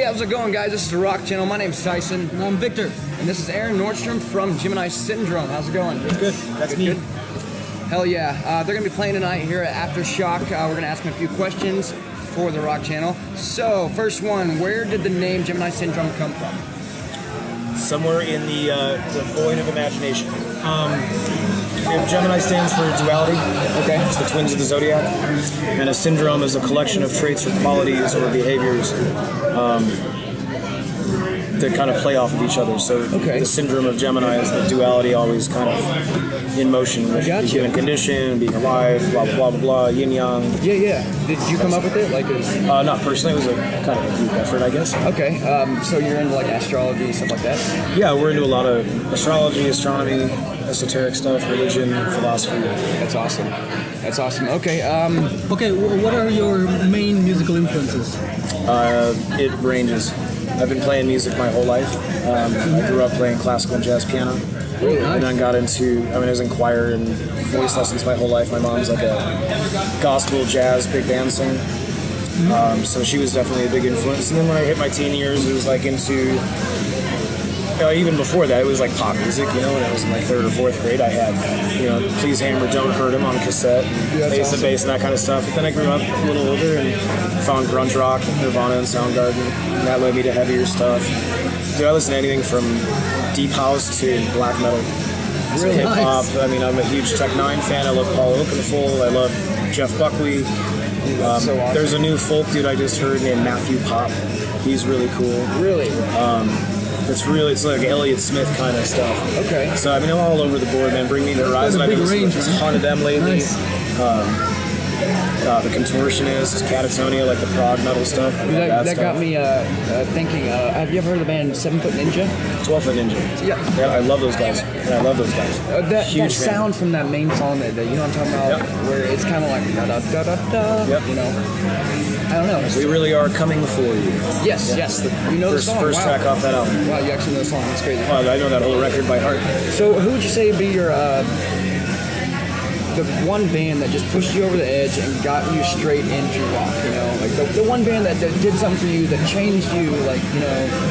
how's it going, guys? This is the Rock Channel. My name's Tyson. And I'm Victor. And this is Aaron Nordstrom from Gemini Syndrome. How's it going? Good. That's me. Good. Hell yeah. They're going to be playing tonight here at Aftershock. We're going to ask them a few questions for the Rock Channel. So, first one, where did the name Gemini Syndrome come from? Somewhere in the void of imagination. Gemini stands for duality. Okay. It's the twins of the zodiac. And a syndrome is a collection of traits or qualities or behaviors that kind of play off of each other. So the syndrome of Gemini is the duality always kind of in motion. With the given condition, being alive, blah, blah, blah, blah, blah, yin-yang. Yeah. Did you come up with it? Not personally. It was a kind of a group effort, I guess. Okay. So you're into astrology and stuff like that? Yeah, we're into a lot of astrology, astronomy, esoteric stuff, religion, philosophy. That's awesome. Okay. Okay, what are your main musical influences? It ranges. I've been playing music my whole life. I grew up playing classical and jazz piano. Really nice. And then got into, I was in choir and voice lessons my whole life. My mom's like a gospel, jazz, big band singer. So she was definitely a big influence. And then when I hit my teen years, it was into... even before that, it was pop music, when I was in 3rd or 4th grade, I had, Please Hammer, Don't Hurt Him on cassette, Ace of Base and that kind of stuff. But then I grew up a little older and found grunge rock, Nirvana and Soundgarden, and that led me to heavier stuff. Dude, I listen to anything from deep house to black metal. Really hip hop. nice. I'm a huge Tech Nine fan. I love Paul Oakenfold. I love Jeff Buckley. There's a new folk dude I just heard named Matthew Pop. He's really cool. Really? It's like Elliott Smith kind of stuff. Okay. So I'm all over the board, man. Bring Me the Horizon. I've been listening to a ton of them lately. Nice. The Contortionists, Catatonia, the prog metal stuff. That got me thinking. Have you ever heard of the band 7 Foot Ninja? 12 Foot Ninja. Yeah. I love those guys. That sound from that main song that you know what I'm talking about, where it's kind of like da da da da da. Yep. I don't know. We really are coming for you. Yes. You know the song. First track off that album. Wow, you actually know the song. That's crazy. Well, I know that whole record by heart. So, who would you say would be your the one band that just pushed you over the edge and got you straight into rock? The one band that did something for you, that changed you,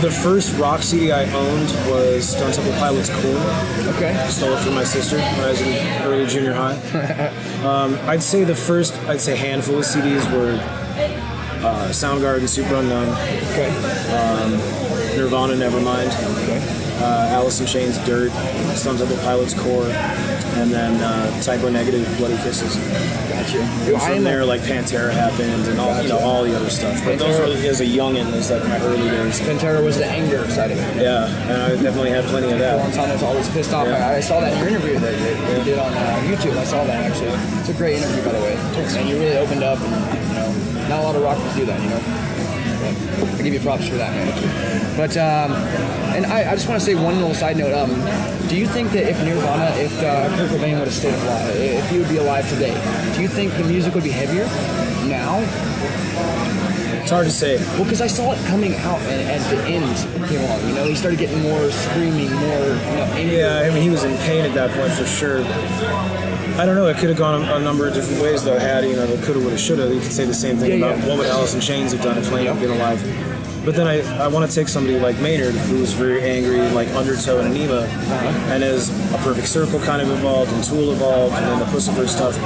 The first rock CD I owned was Stone Temple Pilots' Cool. Okay. I stole it from my sister when I was in early junior high. I'd say the first, handful of CDs were Soundgarden, Super Unknown. Okay. Nirvana, Nevermind. Okay. Alice in Chains, Dirt. Stone Temple Pilots, Core. And then Typo Negative, Bloody Kisses. Gotcha. From there, Pantera happened and all the other stuff. But those were, as a youngin', was my early days. Pantera was the anger side of it. Yeah, and I definitely had plenty of that. Valentine was always pissed off. Yeah. I saw that in your interview that you did on YouTube. I saw that actually. It's a great interview, by the way. And you really opened up, and not a lot of rockers do that, But I give you props for that, man. But and I just want to say one little side note. Do you think that if Nirvana, if Kurt Cobain would have stayed alive, if he would be alive today, do you think the music would be heavier now? It's hard to say. Well, because I saw it coming out, and at the end came along. He started getting more screaming, more. Angry. Yeah, he was in pain at that point for sure. I don't know. It could have gone a number of different ways, though. Had the coulda, woulda, shoulda. You could say the same thing about what would Alice in Chains have done if Lane had been alive. But then I want to take somebody like Maynard, who was very angry, like Undertow and Anema, and as A Perfect Circle kind of evolved, and Tool evolved, and then the Pussifer stuff.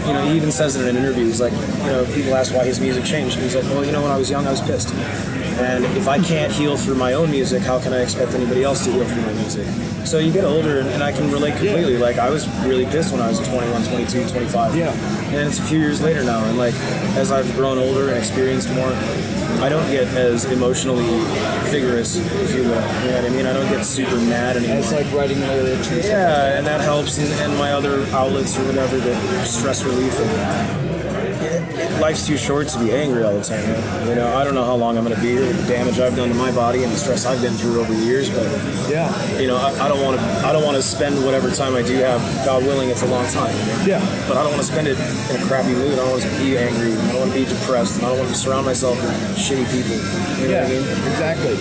He even says it in an interview. He's like, people ask why his music changed. He's like, well, when I was young, I was pissed. And if I can't heal through my own music, how can I expect anybody else to heal through my music? So you get older, and I can relate completely. I was really pissed when I was 21, 22, 25. Yeah. And it's a few years later now, and as I've grown older and experienced more, I don't get as emotionally vigorous, if you will. You know what I mean? I don't get super mad anymore. It's like writing lyrics. Yeah, and that helps, and my other outlets or whatever, the stress relief. Life's too short to be angry all the time. I don't know how long I'm going to be here with the damage I've done to my body and the stress I've been through over the years, but I don't want to spend whatever time I do have. God willing, it's a long time. Yeah. But I don't want to spend it in a crappy mood. I don't want to be angry. I don't want to be depressed. And I don't want to surround myself with shitty people. You know what I mean? Exactly.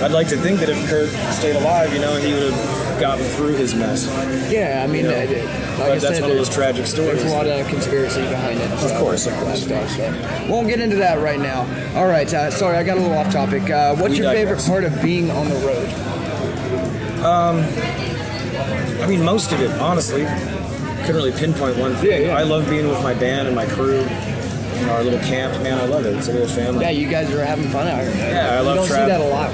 I'd like to think that if Kurt stayed alive, he would have gotten through his mess. Yeah, I mean, like but that's one of those tragic stories. There's a lot of conspiracy behind behind it. Of course. Stuff, so. Won't get into that right now. All right, sorry, I got a little off topic. What's your favorite part of being on the road? I mean, most of it, honestly. Couldn't really pinpoint one thing. Yeah. I love being with my band and my crew. Our little camp, man, I love it. It's a little family. Yeah, you guys are having fun out here, man. Yeah, I love You don't see that a lot.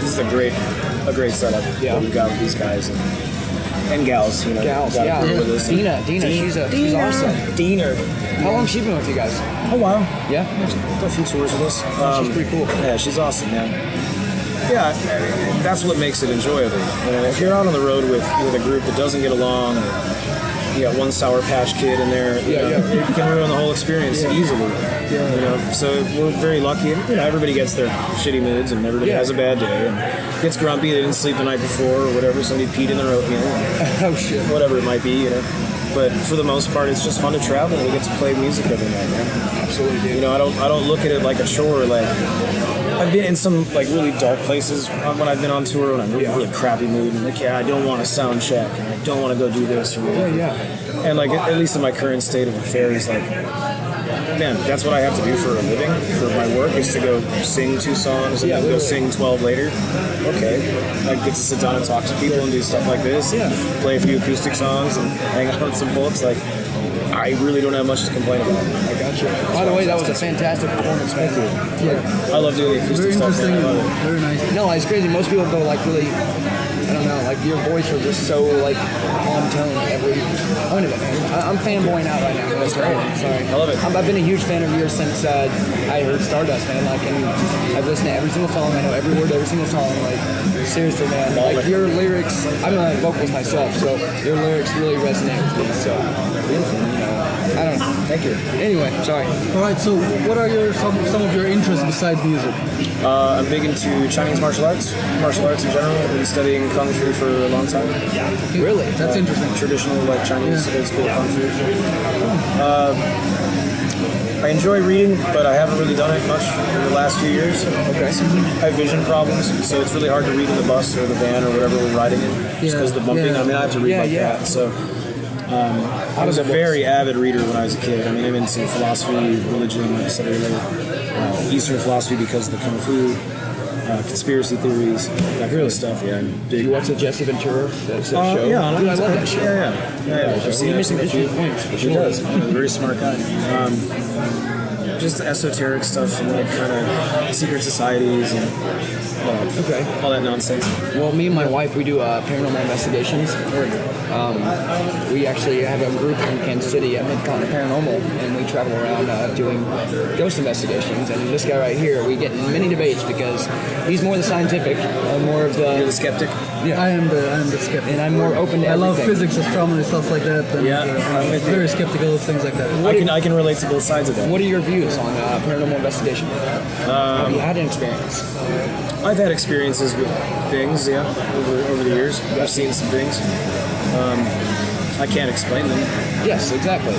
This is a great setup that we've got with these guys and gals, Gals, Got a yeah. crew with us. Dina, she's awesome. Dina. How long has she been with you guys? Oh, wow. Yeah? A few tours with us. She's pretty cool. Yeah, she's awesome, man. Yeah, that's what makes it enjoyable. If you're out on the road with a group that doesn't get along, or you got one Sour Patch Kid in there, it can ruin the whole experience easily. So we're very lucky. And, everybody gets their shitty moods, and everybody has a bad day, and gets grumpy. They didn't sleep the night before, or whatever. Somebody peed in their oatmeal. Oh shit. Whatever it might be, But for the most part, it's just fun to travel, and we get to play music every night, man. Absolutely, dude. I don't look at it like a chore. Like, I've been in some really dark places when I've been on tour, when I'm in a really crappy mood, and I don't want to sound check, and I don't want to go do this or whatever. And at least in my current state of affairs, man, that's what I have to do for a living, for my work, is to go sing 2 songs and then go sing 12 later. Okay, I get to sit down and talk to people and do stuff like this, play a few acoustic songs and hang out with some folks. I really don't have much to complain about. I got you. By the way, that was a fantastic performance. Thank you. I love doing the acoustic stuff. Very interesting. Very nice. No, it's crazy. Most people go really, I don't know, your voice was just so on tone every point of it, man. I'm fanboying out right now. That's great. Sorry. I love it. I've been a huge fan of yours since I heard Stardust, man. And I've listened to every single song. I know every word, every single song. Seriously, man. Your lyrics. I'm a vocalist myself, so your lyrics really resonate with me. So beautiful. I don't know. Thank you. Anyway, sorry. All right. So, what are some of your interests besides music? I'm big into Chinese martial arts in general. I've been studying Kung Fu for a long time. Really? That's interesting. Traditional Chinese old school Kung Fu. I enjoy reading, but I haven't really done it much in the last few years. Okay. I have vision problems, so it's really hard to read in the bus or the van or whatever we're riding in, just because of the bumping. I have to read that. So I was a very avid reader when I was a kid. I'm into philosophy, religion, like I said earlier, Eastern philosophy because of the Kung Fu, conspiracy theories, that kind of stuff. Yeah, I'm big. You watch the Jesse Ventura show? Yeah, I love that show. Yeah. I've seen He makes some points. For sure. He does. He's a very smart guy. Just esoteric stuff and kind of secret societies and all that nonsense. Well, me and my wife, we do paranormal investigations. We actually have a group in Kansas City at Mid-Continent Paranormal, and we travel around doing ghost investigations. And this guy right here, we get in many debates because he's more the scientific, more of the... You're the skeptic? Yeah. I am the skeptic. And I'm more open to everything. I love physics, astronomy, stuff like that. And, I'm very skeptical of things like that. I can relate to both sides of that. What are your views on paranormal investigation? Have you had an experience? I've had experiences with things, over the years. I've seen some things. I can't explain them. Yes, exactly.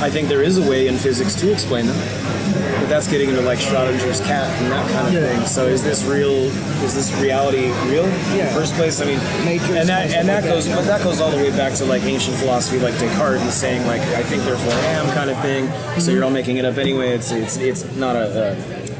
I think there is a way in physics to explain them, but that's getting into Schrodinger's cat and that kind of thing. So is this real? Is this reality real in the first place? Matrix and that goes all the way back to ancient philosophy, like Descartes and saying I think therefore I am kind of thing. So you're all making it up anyway. It's not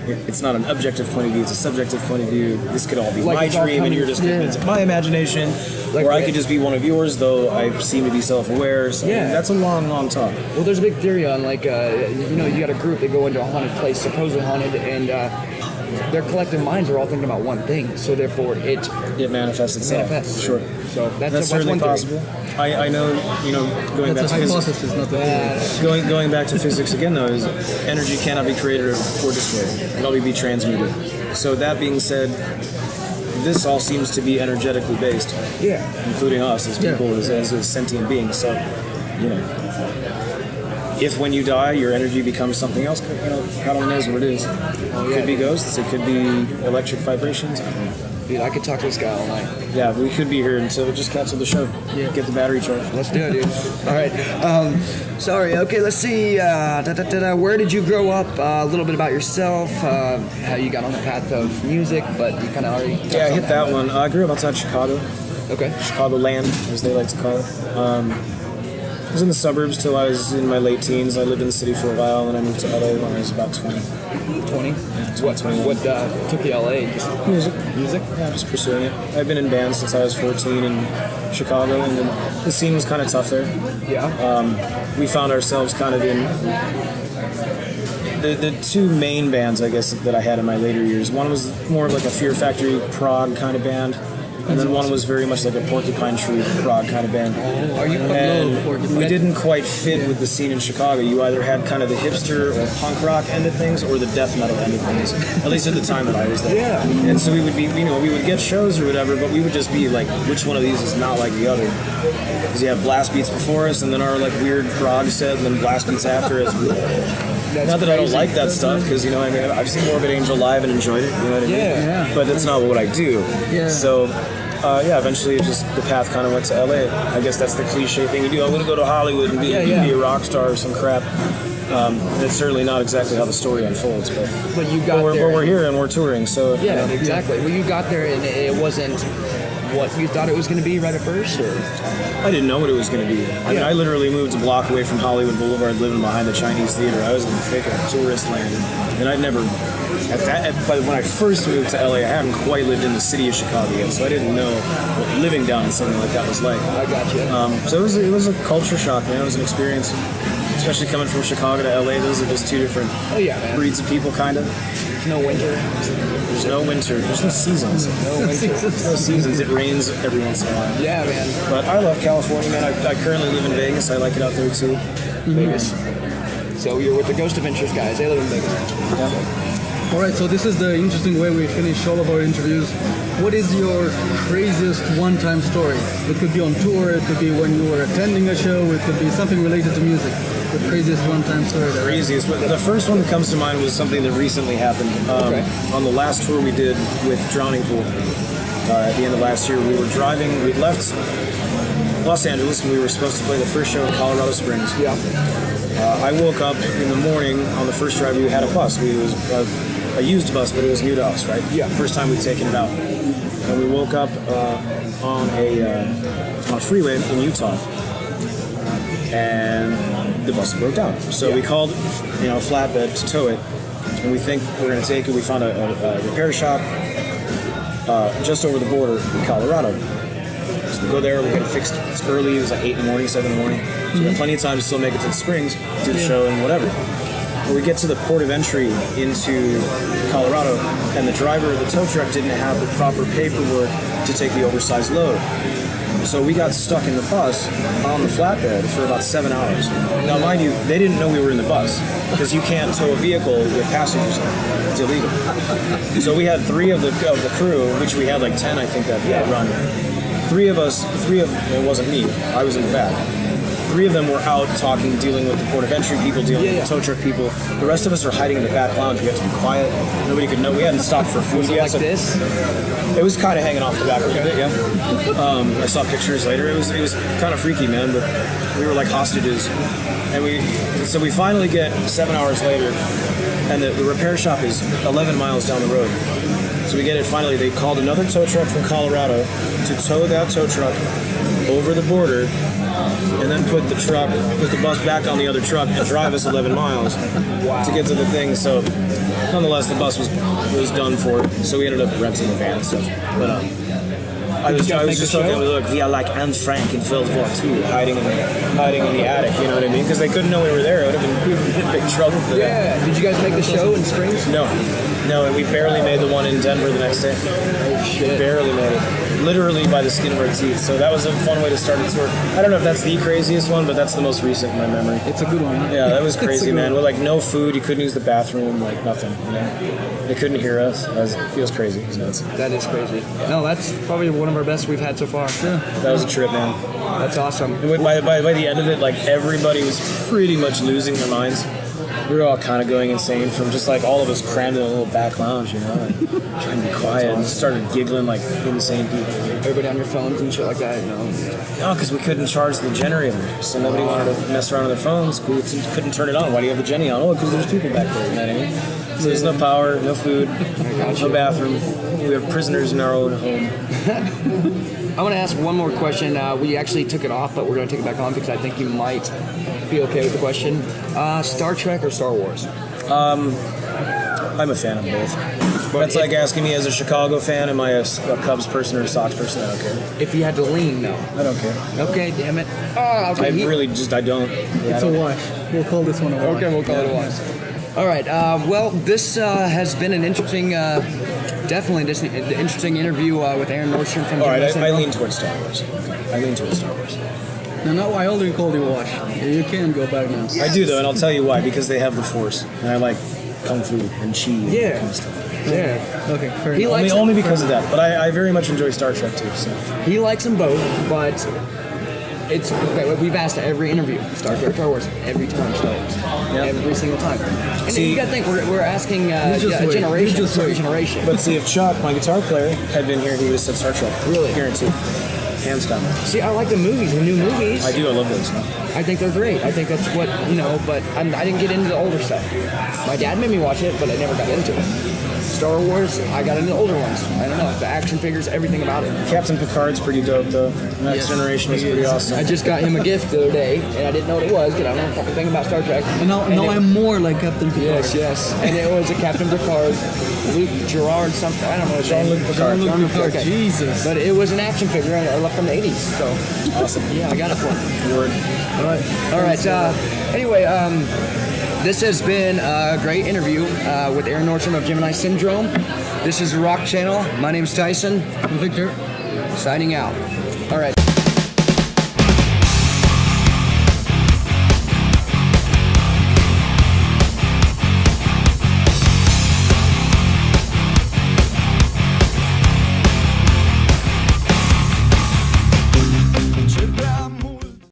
it's not an objective point of view, it's a subjective point of view. This could all be my dream and you're just convinced my imagination. Or I could just be one of yours, though I seem to be self-aware. So that's a long, long talk. Well, there's a big theory on you got a group that go into a haunted place, supposedly haunted, and their collective minds are all thinking about one thing. So therefore, it manifests itself. Sure. So that's certainly one possible. I know, going that's back to hypothesis, physics. not the theory. Going back to physics again, though, is energy cannot be created or destroyed. It can only be transmuted. So that being said, this all seems to be energetically based. Yeah. Including us as people, as sentient beings. So, if when you die, your energy becomes something else, God only knows what it is. It could be ghosts, it could be electric vibrations. I don't know. Dude, I could talk to this guy all night. Yeah, we could be here until we just cancel the show. Yeah. Get the battery charged. Let's do it, dude. All right. Sorry. Okay, let's see. Where did you grow up? A little bit about yourself. How you got on the path of music, but you kind of already... Yeah, I hit that one. I grew up outside Chicago. Okay. Chicagoland, as they like to call it. I was in the suburbs till I was in my late teens. I lived in the city for a while, and then I moved to LA when I was about 20. 20? What 21. What took you to LA? Just Music. music? Yeah, just pursuing it. I've been in bands since I was 14 in Chicago, and then the scene was kind of tough there. Yeah. We found ourselves kind of in the two main bands, I guess, that I had in my later years. One was more of like a Fear Factory prog kind of band, and then one was very much like a Porcupine Tree prog kind of band. Are you And we didn't quite fit with the scene in Chicago. You either had kind of the hipster or punk rock end of things, or the death metal end of things. At least at the time that I was there. Yeah. And so we would be, we would get shows or whatever, but we would just be like, which one of these is not like the other? Because you have blast beats before us, and then our like weird prog set, and then blast beats after us. Not that I don't like that stuff, because I mean, I've seen Morbid Angel live and enjoyed it. You know what I mean? Yeah. But that's not what I do. Yeah. So. Eventually just the path kind of went to LA. I guess that's the cliche thing you do. I'm going to go to Hollywood and be a rock star or some crap. It's certainly not exactly how the story unfolds, but you got there. But we're here and we're touring, so Yeah, exactly. Well, you got there and it wasn't what you thought it was going to be right at first, or? I didn't know what it was going to be. I mean, I literally moved a block away from Hollywood Boulevard, living behind the Chinese Theater. I was in the thick of tourist land, and I'd never. But when I first moved to LA, I hadn't quite lived in the city of Chicago yet, so I didn't know what living down in something like that was like. I got you. So it was a culture shock, man. It was an experience, especially coming from Chicago to LA. Those are just two different breeds of people, kind of. There's no winter. There's no winter. There's no seasons. No winter. There's no seasons. It rains every once in a while. Yeah, man. But I love California, man. I currently live in Vegas. I like it out there too. Vegas. So you're with the Ghost Adventures guys. They live in Vegas. Yeah. All right, so this is the interesting way we finish all of our interviews. What is your craziest one-time story? It could be on tour, it could be when you were attending a show, it could be something related to music. The craziest one-time story. Craziest. The first one that comes to mind was something that recently happened. On the last tour we did with Drowning Pool at the end of last year. We were driving, we'd left Los Angeles and we were supposed to play the first show in Colorado Springs. Yeah. I woke up in the morning on the first drive. We had a bus. It was a used bus, but it was new to us, right? Yeah. First time we'd taken it out. And we woke up on a freeway in Utah, and the bus broke down. So we called, a flatbed to tow it, and we think we're going to take it. We found a repair shop just over the border in Colorado. So we go there, we get it fixed. It's early. It was like 8 in the morning, 7 in the morning. So we had plenty of time to still make it to the Springs, do the show and whatever. When we get to the port of entry into Colorado, and the driver of the tow truck didn't have the proper paperwork to take the oversized load. So we got stuck in the bus on the flatbed for about 7 hours. Now, mind you, they didn't know we were in the bus, because you can't tow a vehicle with passengers. It's illegal. So we had 3 of the crew, which we had like 10, I think, that run. It wasn't me, I was in the back. 3 of them were out talking, dealing with the port of entry people, dealing with the tow truck people. The rest of us are hiding in the back lounge. We had to be quiet. Nobody could know. We hadn't stopped for food yet. Like this? It was kind of hanging off the back a little bit, yeah. I saw pictures later. It was kind of freaky, man, but we were like hostages. And we finally get 7 hours later, and the repair shop is 11 miles down the road. So we get it finally. They called another tow truck from Colorado to tow that tow truck over the border, and then put the bus back on the other truck and drive us 11 miles to get to the thing. So nonetheless, the bus was done for. So we ended up renting a van and stuff. But I was just looking, look, we are like Anne Frank in World War II, hiding in the attic, you know what I mean? Because they couldn't know we were there. We would have been in big trouble for that. Yeah. Did you guys make the show in Springs? No, and we barely made the one in Denver the next day. Oh, shit. Barely made it. Literally by the skin of our teeth. So that was a fun way to start a tour. I don't know if that's the craziest one, but that's the most recent in my memory. It's a good one. Huh? Yeah, that was crazy, man. With like no food, you couldn't use the bathroom, like nothing. They couldn't hear us. It was crazy. It was nuts. That is crazy. No, that's probably one of our best we've had so far. Yeah. That was a trip, man. That's awesome. And by the end of it, like everybody was pretty much losing their minds. We were all kind of going insane from just like all of us crammed in a little back lounge, and trying to be quiet, and just started giggling like insane people. Everybody on your phones and shit like that, No, because we couldn't charge the generator, so nobody wanted to mess around with their phones. We couldn't turn it on. Why do you have the Jenny on? Oh, because there's people back there, you know what I mean? So there's no power, no food, no bathroom. We were prisoners in our own home. I want to ask one more question. We actually took it off, but we're going to take it back on because I think you might be okay with the question. Star Trek or Star Wars? I'm a fan of both. That's like asking me as a Chicago fan, am I a Cubs person or a Sox person? I don't care. If you had to lean, no. I don't care. Okay, damn it. Oh, okay. I don't. It's a wash. We'll call this one a wash. Okay, we'll call it a wash. All right. Well, this has been an interesting, definitely just an interesting interview with Aaron Nordstrom from All right, Gemini Syndrome. I lean towards Star Wars. I lean towards Star Wars. No, no, I already called you a wash. You can go back now. I do, though, and I'll tell you why. Because they have the Force. And I like Kung Fu and Chi and that kind of stuff. Yeah. Okay, fair He enough. likes Only because of that. But I very much enjoy Star Trek, too. So. He likes them both, but it's okay, we've asked every interview, Star Trek, Star Wars, every time Star Wars, every single time. And See, you got to think we're asking a wait. generation, You just wait. generation. But see, if Chuck, my guitar player, had been here, he would have said Star Trek. Really? Guaranteed. Hands down. See, I like the movies, the new movies. I do. I love those. I think they're great. I think that's what but I didn't get into the older stuff. My dad made me watch it, but I never got into it. Star Wars, I got into the older ones. I don't know, the action figures, everything about it. Captain Picard's pretty dope, though. Next Generation is pretty awesome. I just got him a gift the other day, and I didn't know what it was because I don't know a fucking thing about Star Trek. And now I'm more like Captain Picard. Yes. And it was a Captain Picard, Luke Gerard something. I don't know his name. Jean-Luc Picard. Jean-Luc Picard. Okay. Jesus. But it was an action figure, and I left from the 80s. So Awesome. yeah, I got it for him. Word. All right. Anyway, this has been a great interview with Aaron Nordstrom of Gemini Syndrome. This is the Rock Channel. My name is Tyson. I'm Victor. Signing out.